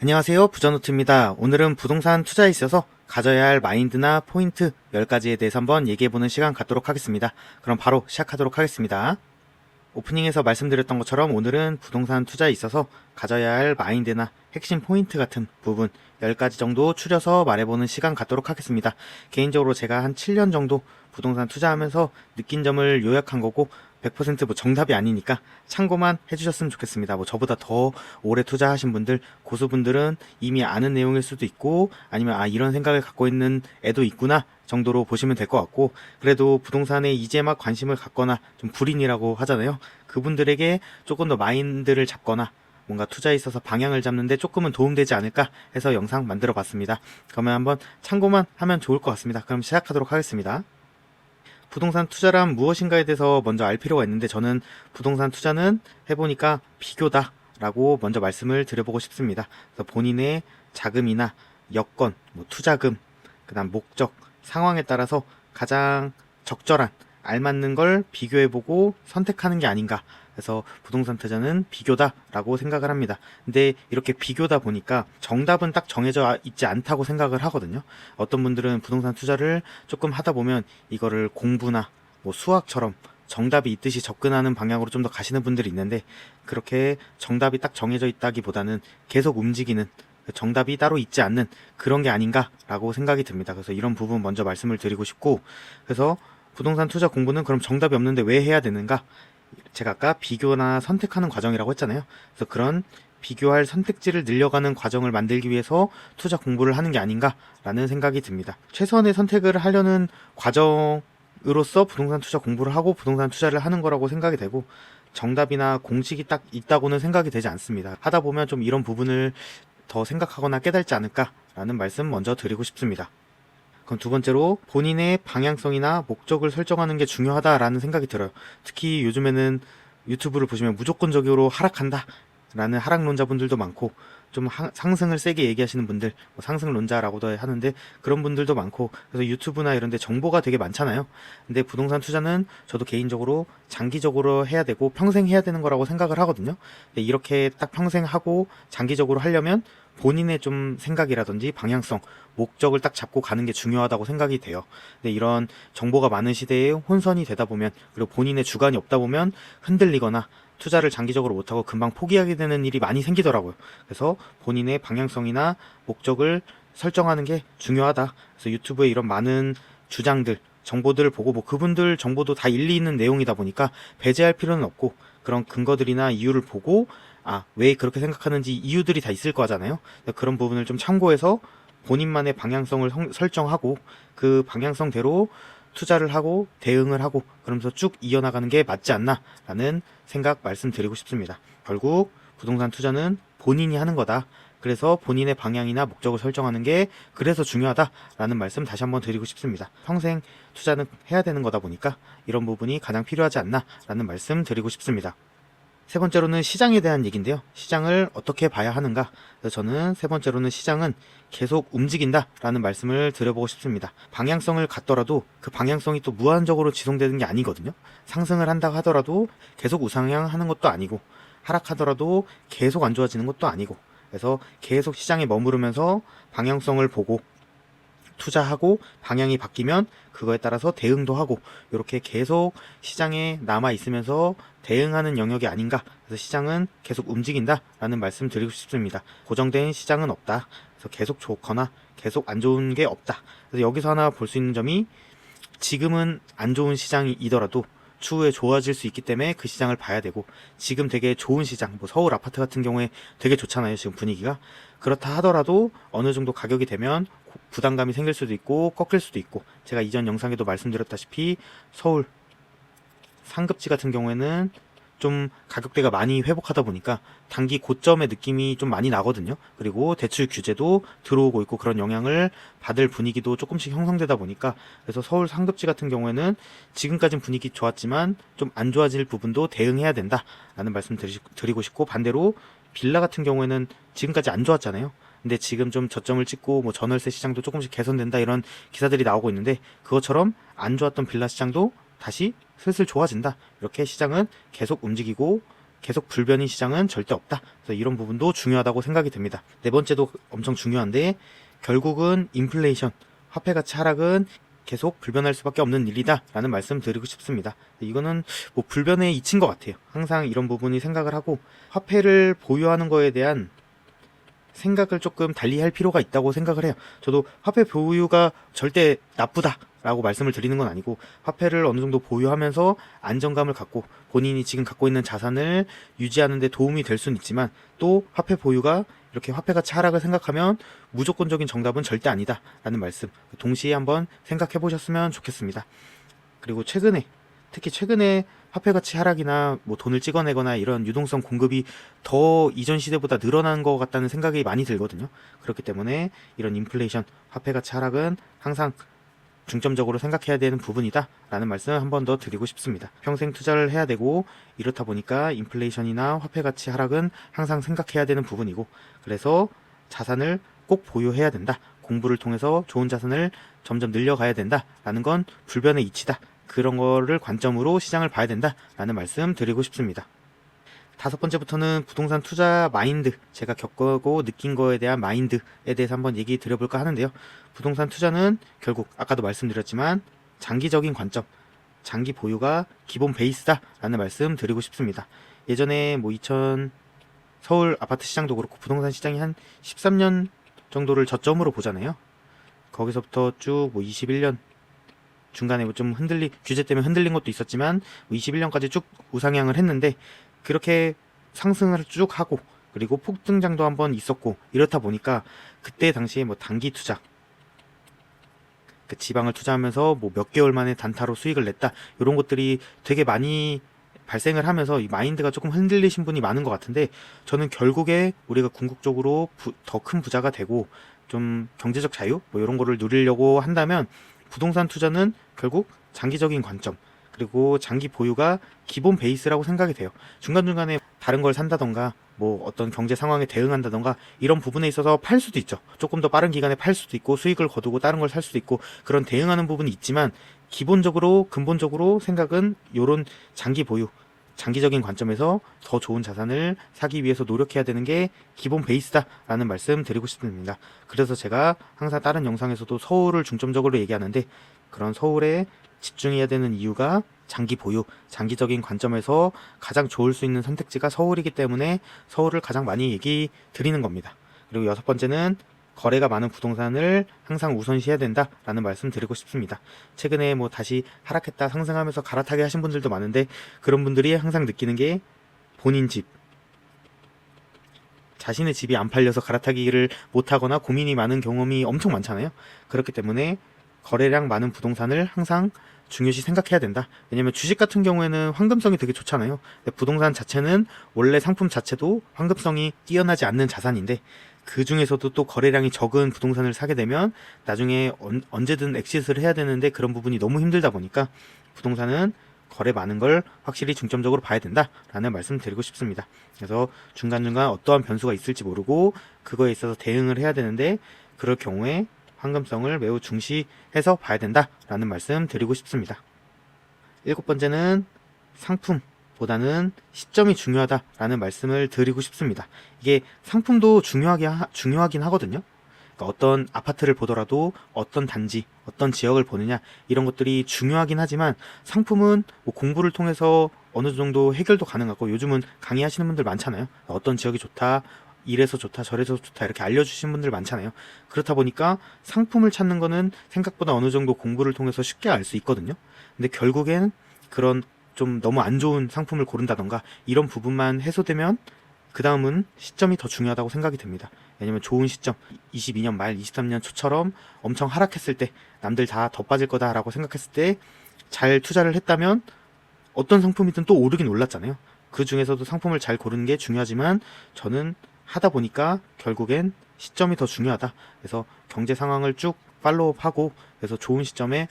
안녕하세요. 부자노트입니다. 오늘은 부동산 투자에 있어서 가져야 할 마인드나 포인트 10가지에 대해서 한번 얘기해보는 시간 갖도록 하겠습니다. 그럼 바로 시작하도록 하겠습니다. 오프닝에서 말씀드렸던 것처럼 오늘은 부동산 투자에 있어서 가져야 할 마인드나 핵심 포인트 같은 부분 10가지 정도 추려서 말해보는 시간 갖도록 하겠습니다. 개인적으로 제가 한 7년 정도 부동산 투자하면서 느낀 점을 요약한 거고 100% 정답이 아니니까 참고만 해주셨으면 좋겠습니다. 저보다 더 오래 투자하신 분들, 고수분들은 이미 아는 내용일 수도 있고 아니면 이런 생각을 갖고 있는 애도 있구나 정도로 보시면 될 것 같고, 그래도 부동산에 이제 막 관심을 갖거나 좀 불인이라고 하잖아요. 그분들에게 조금 더 마인드를 잡거나 뭔가 투자에 있어서 방향을 잡는데 조금은 도움되지 않을까 해서 영상 만들어 봤습니다. 그러면 한번 참고만 하면 좋을 것 같습니다. 그럼 시작하도록 하겠습니다. 부동산 투자란 무엇인가에 대해서 먼저 알 필요가 있는데, 저는 부동산 투자는 해보니까 비교다 라고 먼저 말씀을 드려보고 싶습니다. 그래서 본인의 자금이나 여건, 투자금, 그 다음 목적, 상황에 따라서 가장 적절한 알맞는 걸 비교해보고 선택하는 게 아닌가. 그래서 부동산 투자는 비교다라고 생각을 합니다. 근데 이렇게 비교다 보니까 정답은 딱 정해져 있지 않다고 생각을 하거든요. 어떤 분들은 부동산 투자를 조금 하다 보면 이거를 공부나 수학처럼 정답이 있듯이 접근하는 방향으로 좀 더 가시는 분들이 있는데, 그렇게 정답이 딱 정해져 있다기보다는 계속 움직이는, 정답이 따로 있지 않는 그런 게 아닌가라고 생각이 듭니다. 그래서 이런 부분 먼저 말씀을 드리고 싶고, 그래서 부동산 투자 공부는 그럼 정답이 없는데 왜 해야 되는가? 제가 아까 비교나 선택하는 과정이라고 했잖아요. 그래서 그런 비교할 선택지를 늘려가는 과정을 만들기 위해서 투자 공부를 하는 게 아닌가라는 생각이 듭니다. 최선의 선택을 하려는 과정으로서 부동산 투자 공부를 하고 부동산 투자를 하는 거라고 생각이 되고, 정답이나 공식이 딱 있다고는 생각이 되지 않습니다. 하다 보면 좀 이런 부분을 더 생각하거나 깨달지 않을까라는 말씀 먼저 드리고 싶습니다. 그럼 두 번째로, 본인의 방향성이나 목적을 설정하는 게 중요하다라는 생각이 들어요. 특히 요즘에는 유튜브를 보시면 무조건적으로 하락한다 라는 하락론자분들도 많고, 좀 상승을 세게 얘기하시는 분들, 상승론자라고도 하는데 그런 분들도 많고, 그래서 유튜브나 이런 데 정보가 되게 많잖아요. 근데 부동산 투자는 저도 개인적으로 장기적으로 해야 되고 평생 해야 되는 거라고 생각을 하거든요. 근데 이렇게 딱 평생 하고 장기적으로 하려면 본인의 좀 생각이라든지 방향성, 목적을 딱 잡고 가는 게 중요하다고 생각이 돼요. 근데 이런 정보가 많은 시대에 혼선이 되다 보면, 그리고 본인의 주관이 없다 보면 흔들리거나 투자를 장기적으로 못하고 금방 포기하게 되는 일이 많이 생기더라고요. 그래서 본인의 방향성이나 목적을 설정하는 게 중요하다. 그래서 유튜브에 이런 많은 주장들, 정보들을 보고 그분들 정보도 다 일리 있는 내용이다 보니까 배제할 필요는 없고, 그런 근거들이나 이유를 보고 왜 그렇게 생각하는지 이유들이 다 있을 거잖아요. 그런 부분을 좀 참고해서 본인만의 방향성을 설정하고 그 방향성대로 투자를 하고 대응을 하고 그러면서 쭉 이어나가는 게 맞지 않나 라는 생각 말씀드리고 싶습니다. 결국 부동산 투자는 본인이 하는 거다. 그래서 본인의 방향이나 목적을 설정하는 게 그래서 중요하다라는 말씀 다시 한번 드리고 싶습니다. 평생 투자는 해야 되는 거다 보니까 이런 부분이 가장 필요하지 않나라는 말씀 드리고 싶습니다. 세 번째로는 시장에 대한 얘기인데요. 시장을 어떻게 봐야 하는가? 그래서 저는 세 번째로는 시장은 계속 움직인다 라는 말씀을 드려보고 싶습니다. 방향성을 갖더라도 그 방향성이 또 무한적으로 지속되는 게 아니거든요. 상승을 한다고 하더라도 계속 우상향하는 것도 아니고, 하락하더라도 계속 안 좋아지는 것도 아니고, 그래서 계속 시장에 머무르면서 방향성을 보고 투자하고 방향이 바뀌면 그거에 따라서 대응도 하고, 이렇게 계속 시장에 남아 있으면서 대응하는 영역이 아닌가. 그래서 시장은 계속 움직인다 라는 말씀 드리고 싶습니다. 고정된 시장은 없다. 그래서 계속 좋거나 계속 안 좋은 게 없다. 그래서 여기서 하나 볼 수 있는 점이, 지금은 안 좋은 시장이더라도 추후에 좋아질 수 있기 때문에 그 시장을 봐야 되고, 지금 되게 좋은 시장, 서울 아파트 같은 경우에 되게 좋잖아요, 지금 분위기가. 그렇다 하더라도 어느 정도 가격이 되면 부담감이 생길 수도 있고 꺾일 수도 있고, 제가 이전 영상에도 말씀드렸다시피 서울 상급지 같은 경우에는 좀 가격대가 많이 회복하다 보니까 단기 고점의 느낌이 좀 많이 나거든요. 그리고 대출 규제도 들어오고 있고 그런 영향을 받을 분위기도 조금씩 형성되다 보니까, 그래서 서울 상급지 같은 경우에는 지금까지는 분위기 좋았지만 좀 안 좋아질 부분도 대응해야 된다라는 말씀 드리고 싶고, 반대로 빌라 같은 경우에는 지금까지 안 좋았잖아요. 근데 지금 좀 저점을 찍고 전월세 시장도 조금씩 개선된다 이런 기사들이 나오고 있는데, 그것처럼 안 좋았던 빌라 시장도 다시 슬슬 좋아진다. 이렇게 시장은 계속 움직이고 계속 불변인 시장은 절대 없다. 그래서 이런 부분도 중요하다고 생각이 됩니다. 네 번째도 엄청 중요한데 결국은 인플레이션, 화폐 가치 하락은 계속 불변할 수밖에 없는 일이다 라는 말씀 드리고 싶습니다. 이거는 뭐 불변의 이치인 것 같아요. 항상 이런 부분이 생각을 하고 화폐를 보유하는 거에 대한 생각을 조금 달리 할 필요가 있다고 생각을 해요. 저도 화폐 보유가 절대 나쁘다 라고 말씀을 드리는 건 아니고 화폐를 어느 정도 보유하면서 안정감을 갖고 본인이 지금 갖고 있는 자산을 유지하는 데 도움이 될 수는 있지만 또 화폐 보유가 이렇게 화폐 가치 하락을 생각하면 무조건적인 정답은 절대 아니다 라는 말씀 동시에 한번 생각해 보셨으면 좋겠습니다. 그리고 특히 최근에 화폐 가치 하락이나 뭐 돈을 찍어내거나 이런 유동성 공급이 더 이전 시대보다 늘어난 것 같다는 생각이 많이 들거든요. 그렇기 때문에 이런 인플레이션, 화폐 가치 하락은 항상 중점적으로 생각해야 되는 부분이다 라는 말씀을 한 번 더 드리고 싶습니다. 평생 투자를 해야 되고 이렇다 보니까 인플레이션이나 화폐 가치 하락은 항상 생각해야 되는 부분이고 그래서 자산을 꼭 보유해야 된다. 공부를 통해서 좋은 자산을 점점 늘려가야 된다 라는 건 불변의 이치다. 그런 거를 관점으로 시장을 봐야 된다 라는 말씀 드리고 싶습니다. 다섯 번째부터는 부동산 투자 마인드, 제가 겪고 느낀 거에 대한 마인드에 대해서 한번 얘기 드려볼까 하는데요. 부동산 투자는 결국 아까도 말씀드렸지만 장기적인 관점, 장기 보유가 기본 베이스다 라는 말씀 드리고 싶습니다. 예전에 뭐 서울 아파트 시장도 그렇고 부동산 시장이 한 13년 정도를 저점으로 보잖아요. 거기서부터 쭉 뭐 21년 중간에 뭐 좀 규제 때문에 흔들린 것도 있었지만 21년까지 쭉 우상향을 했는데 그렇게 상승을 쭉 하고 그리고 폭등장도 한번 있었고 이렇다 보니까 그때 당시에 뭐 단기 투자 그 지방을 투자하면서 뭐 몇 개월 만에 단타로 수익을 냈다 이런 것들이 되게 많이 발생을 하면서 이 마인드가 조금 흔들리신 분이 많은 것 같은데 저는 결국에 우리가 궁극적으로 더 큰 부자가 되고 좀 경제적 자유 뭐 이런 거를 누리려고 한다면 부동산 투자는 결국 장기적인 관점 그리고 장기 보유가 기본 베이스라고 생각이 돼요. 중간중간에 다른 걸 산다던가 뭐 어떤 경제 상황에 대응한다던가 이런 부분에 있어서 팔 수도 있죠. 조금 더 빠른 기간에 팔 수도 있고 수익을 거두고 다른 걸 살 수도 있고 그런 대응하는 부분이 있지만 근본적으로 생각은 요런 장기 보유 장기적인 관점에서 더 좋은 자산을 사기 위해서 노력해야 되는 게 기본 베이스다라는 말씀 드리고 싶습니다. 그래서 제가 항상 다른 영상에서도 서울을 중점적으로 얘기하는데 그런 서울에 집중해야 되는 이유가 장기 보유, 장기적인 관점에서 가장 좋을 수 있는 선택지가 서울이기 때문에 서울을 가장 많이 얘기 드리는 겁니다. 그리고 여섯 번째는 거래가 많은 부동산을 항상 우선시해야 된다라는 말씀 드리고 싶습니다. 최근에 뭐 다시 하락했다 상승하면서 갈아타게 하신 분들도 많은데 그런 분들이 항상 느끼는 게 본인 집, 자신의 집이 안 팔려서 갈아타기를 못하거나 고민이 많은 경험이 엄청 많잖아요. 그렇기 때문에 거래량 많은 부동산을 항상 중요시 생각해야 된다. 왜냐면 주식 같은 경우에는 황금성이 되게 좋잖아요. 근데 부동산 자체는 원래 상품 자체도 황금성이 뛰어나지 않는 자산인데 그 중에서도 또 거래량이 적은 부동산을 사게 되면 나중에 언제든 엑시트를 해야 되는데 그런 부분이 너무 힘들다 보니까 부동산은 거래 많은 걸 확실히 중점적으로 봐야 된다라는 말씀 드리고 싶습니다. 그래서 중간중간 어떠한 변수가 있을지 모르고 그거에 있어서 대응을 해야 되는데 그럴 경우에 황금성을 매우 중시해서 봐야 된다라는 말씀 드리고 싶습니다. 일곱 번째는 상품보다는 시점이 중요하다라는 말씀을 드리고 싶습니다. 이게 상품도 중요하긴 하거든요. 그러니까 어떤 아파트를 보더라도 어떤 단지, 어떤 지역을 보느냐 이런 것들이 중요하긴 하지만 상품은 뭐 공부를 통해서 어느 정도 해결도 가능하고 요즘은 강의하시는 분들 많잖아요. 어떤 지역이 좋다, 이래서 좋다, 저래서 좋다 이렇게 알려주신 분들 많잖아요. 그렇다 보니까 상품을 찾는 거는 생각보다 어느 정도 공부를 통해서 쉽게 알 수 있거든요. 근데 결국엔 그런 좀 너무 안 좋은 상품을 고른다던가 이런 부분만 해소되면 그 다음은 시점이 더 중요하다고 생각이 됩니다. 왜냐면 좋은 시점 22년 말 23년 초처럼 엄청 하락했을 때 남들 다 더 빠질 거다라고 생각했을 때 잘 투자를 했다면 어떤 상품이든 또 오르긴 올랐잖아요. 그 중에서도 상품을 잘 고르는 게 중요하지만 저는 하다 보니까 결국엔 시점이 더 중요하다. 그래서 경제 상황을 쭉 팔로우하고 그래서 좋은 시점에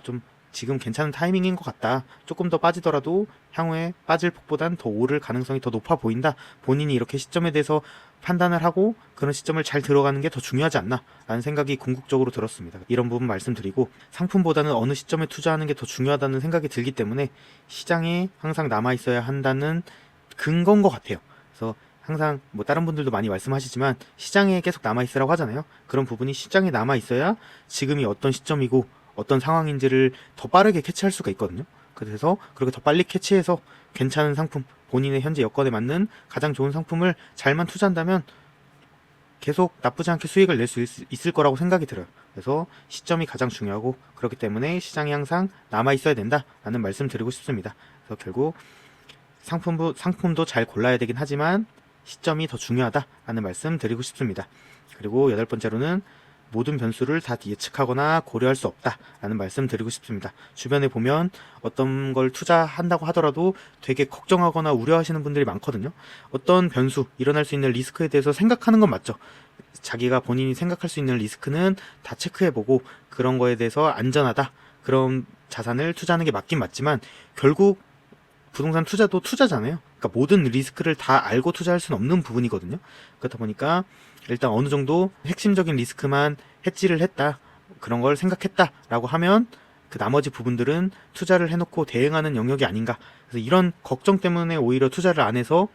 좀 지금 괜찮은 타이밍인 것 같다. 조금 더 빠지더라도 향후에 빠질 폭보단 더 오를 가능성이 더 높아 보인다. 본인이 이렇게 시점에 대해서 판단을 하고 그런 시점을 잘 들어가는 게 더 중요하지 않나 라는 생각이 궁극적으로 들었습니다. 이런 부분 말씀드리고 상품보다는 어느 시점에 투자하는 게 더 중요하다는 생각이 들기 때문에 시장에 항상 남아 있어야 한다는 근거인 것 같아요. 그래서 항상 뭐 다른 분들도 많이 말씀하시지만 시장에 계속 남아있으라고 하잖아요. 그런 부분이 시장에 남아있어야 지금이 어떤 시점이고 어떤 상황인지를 더 빠르게 캐치할 수가 있거든요. 그래서 그렇게 더 빨리 캐치해서 괜찮은 상품, 본인의 현재 여건에 맞는 가장 좋은 상품을 잘만 투자한다면 계속 나쁘지 않게 수익을 낼 수 있을 거라고 생각이 들어요. 그래서 시점이 가장 중요하고 그렇기 때문에 시장이 항상 남아있어야 된다라는 말씀 드리고 싶습니다. 그래서 결국 상품도 잘 골라야 되긴 하지만 시점이 더 중요하다라는 말씀 드리고 싶습니다. 그리고 8번째로는 모든 변수를 다 예측하거나 고려할 수 없다라는 말씀 드리고 싶습니다. 주변에 보면 어떤 걸 투자한다고 하더라도 되게 걱정하거나 우려하시는 분들이 많거든요. 어떤 변수, 일어날 수 있는 리스크에 대해서 생각하는 건 맞죠. 자기가 본인이 생각할 수 있는 리스크는 다 체크해보고 그런 거에 대해서 안전하다, 그런 자산을 투자하는 게 맞긴 맞지만 결국 부동산 투자도 투자잖아요. 그러니까 모든 리스크를 다 알고 투자할 수는 없는 부분이거든요. 그렇다 보니까 일단 어느 정도 핵심적인 리스크만 해지를 했다, 그런 걸 생각했다라고 하면 그 나머지 부분들은 투자를 해놓고 대응하는 영역이 아닌가. 그래서 이런 걱정 때문에 오히려 투자를 안 해서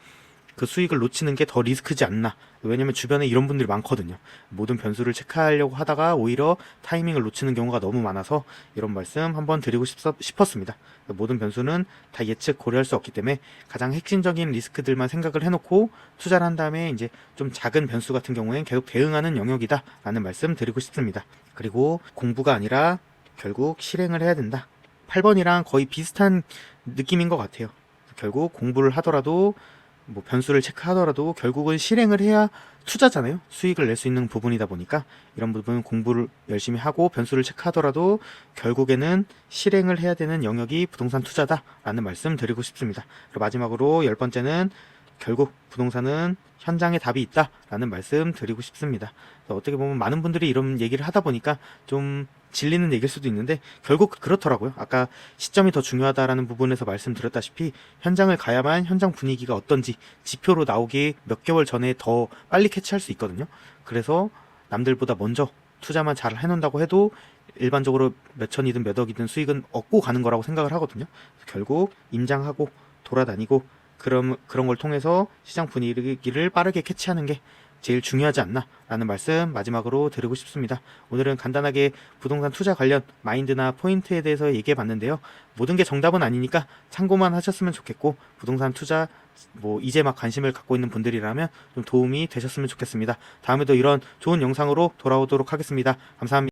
그 수익을 놓치는 게 더 리스크지 않나. 왜냐면 주변에 이런 분들이 많거든요. 모든 변수를 체크하려고 하다가 오히려 타이밍을 놓치는 경우가 너무 많아서 이런 말씀 한번 드리고 싶었습니다. 모든 변수는 다 예측 고려할 수 없기 때문에 가장 핵심적인 리스크들만 생각을 해놓고 투자를 한 다음에 이제 좀 작은 변수 같은 경우엔 계속 대응하는 영역이다 라는 말씀 드리고 싶습니다. 그리고 공부가 아니라 결국 실행을 해야 된다. 8번이랑 거의 비슷한 느낌인 것 같아요. 결국 공부를 하더라도 뭐 변수를 체크하더라도 결국은 실행을 해야 투자잖아요. 수익을 낼 수 있는 부분이다 보니까 이런 부분은 공부를 열심히 하고 변수를 체크하더라도 결국에는 실행을 해야 되는 영역이 부동산 투자다라는 말씀 드리고 싶습니다. 그리고 마지막으로 10번째는 결국 부동산은 현장에 답이 있다라는 말씀 드리고 싶습니다. 어떻게 보면 많은 분들이 이런 얘기를 하다 보니까 좀 질리는 얘기일 수도 있는데 결국 그렇더라고요. 아까 시점이 더 중요하다라는 부분에서 말씀드렸다시피 현장을 가야만 현장 분위기가 어떤지 지표로 나오기 몇 개월 전에 더 빨리 캐치할 수 있거든요. 그래서 남들보다 먼저 투자만 잘 해놓는다고 해도 일반적으로 몇 천이든 몇 억이든 수익은 얻고 가는 거라고 생각을 하거든요. 결국 임장하고 돌아다니고 그런 걸 통해서 시장 분위기를 빠르게 캐치하는 게 제일 중요하지 않나 라는 말씀 마지막으로 드리고 싶습니다. 오늘은 간단하게 부동산 투자 관련 마인드나 포인트에 대해서 얘기해 봤는데요. 모든 게 정답은 아니니까 참고만 하셨으면 좋겠고 부동산 투자 뭐 이제 막 관심을 갖고 있는 분들이라면 좀 도움이 되셨으면 좋겠습니다. 다음에도 이런 좋은 영상으로 돌아오도록 하겠습니다. 감사합니다.